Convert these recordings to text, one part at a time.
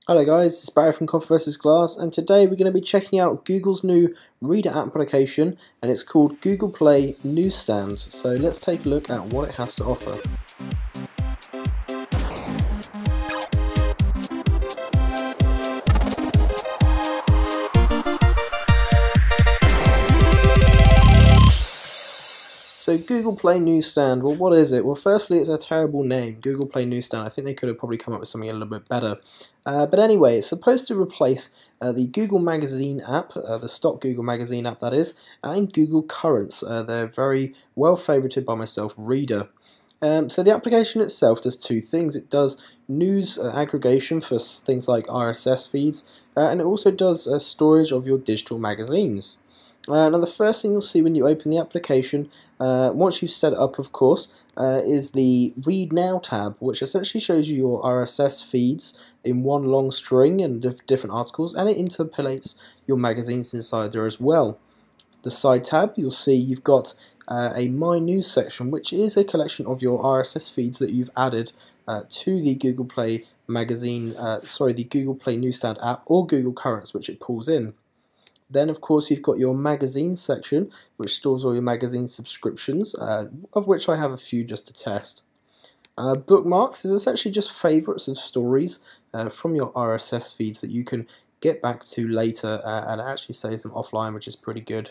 Hello guys, it's Barry from Copper vs Glass, and today we're going to be checking out Google's new reader application, and it's called Google Play Newsstand. So let's take a look at what it has to offer. So Google Play Newsstand, well what is it? Well firstly it's a terrible name, Google Play Newsstand. I think they could have probably come up with something a little bit better. But anyway, it's supposed to replace the Google Magazine app, the stock Google Magazine app that is, and Google Currents. They're very well favorited by myself, reader. So the application itself does two things. It does news aggregation for things like RSS feeds, and it also does storage of your digital magazines. Now the first thing you'll see when you open the application, once you've set it up of course, is the Read Now tab, which essentially shows you your RSS feeds in one long string and different articles, and it interpolates your magazines inside there as well. The side tab, you'll see you've got a My News section, which is a collection of your RSS feeds that you've added to the Google Play the Google Play Newsstand app or Google Currents, which it pulls in. Then of course you've got your magazine section, which stores all your magazine subscriptions, of which I have a few just to test. Bookmarks is essentially just favourites of stories from your RSS feeds that you can get back to later and actually save them offline, which is pretty good.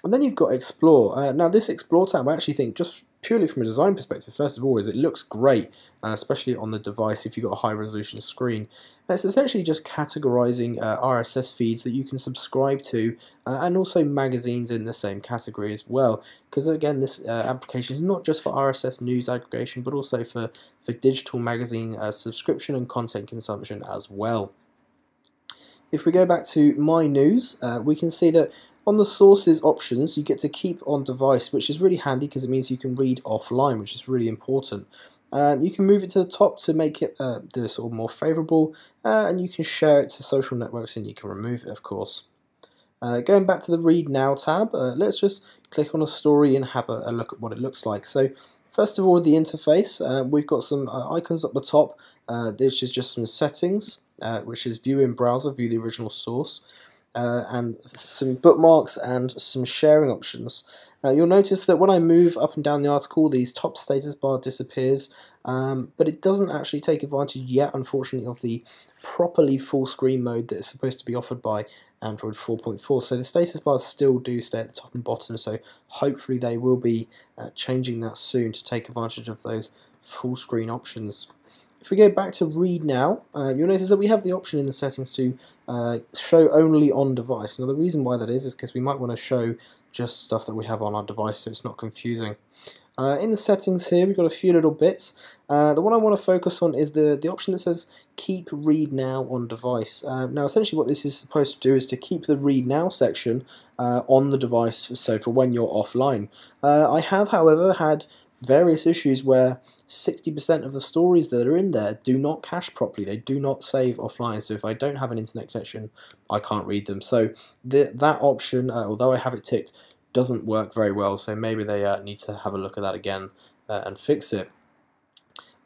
And then you've got Explore. Now this Explore tab, I actually think, just purely from a design perspective, first of all, is it looks great, especially on the device if you've got a high resolution screen. And it's essentially just categorizing RSS feeds that you can subscribe to, and also magazines in the same category as well. Because again, this application is not just for RSS news aggregation, but also for digital magazine subscription and content consumption as well. If we go back to My News, we can see that on the sources options you get to keep on device, which is really handy because it means you can read offline, which is really important. You can move it to the top to make it sort of more favourable, and you can share it to social networks, and you can remove it of course. Going back to the Read Now tab, let's just click on a story and have a look at what it looks like. So first of all, the interface, we've got some icons up the top, which is just some settings, which is view in browser, view the original source, and some bookmarks and some sharing options. You'll notice that when I move up and down the article, the top status bar disappears, but it doesn't actually take advantage yet, unfortunately, of the properly full screen mode that is supposed to be offered by Android 4.4. So the status bars still do stay at the top and bottom, so hopefully they will be changing that soon to take advantage of those full screen options. If we go back to Read Now, you'll notice that we have the option in the settings to show only on device. Now the reason why that is because we might want to show just stuff that we have on our device so it's not confusing. In the settings here we've got a few little bits. The one I want to focus on is the option that says Keep Read Now on Device. Now essentially what this is supposed to do is to keep the Read Now section on the device, so for when you're offline. I have however had various issues where 60% of the stories that are in there do not cache properly, they do not save offline, so if I don't have an internet connection I can't read them. So that option, although I have it ticked, doesn't work very well, so maybe they need to have a look at that again and fix it.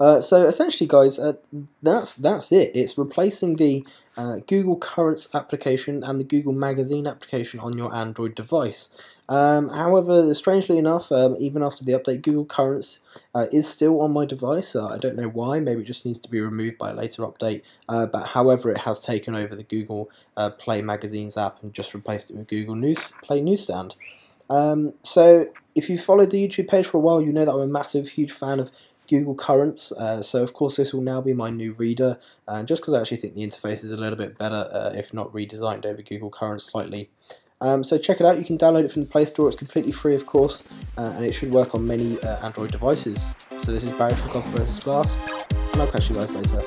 So essentially guys, that's it. It's replacing the Google Currents application and the Google Magazine application on your Android device. However, strangely enough, even after the update, Google Currents is still on my device. I don't know why, maybe it just needs to be removed by a later update, but however it has taken over the Google Play Magazines app and just replaced it with Google Play Newsstand. So if you followed the YouTube page for a while, you know that I'm a massive, huge fan of Google Currents, so of course this will now be my new reader, just because I actually think the interface is a little bit better, if not redesigned over Google Currents slightly. So check it out, you can download it from the Play Store, it's completely free of course, and it should work on many Android devices. So this is Barry from Copper vs Glass, and I'll catch you guys later.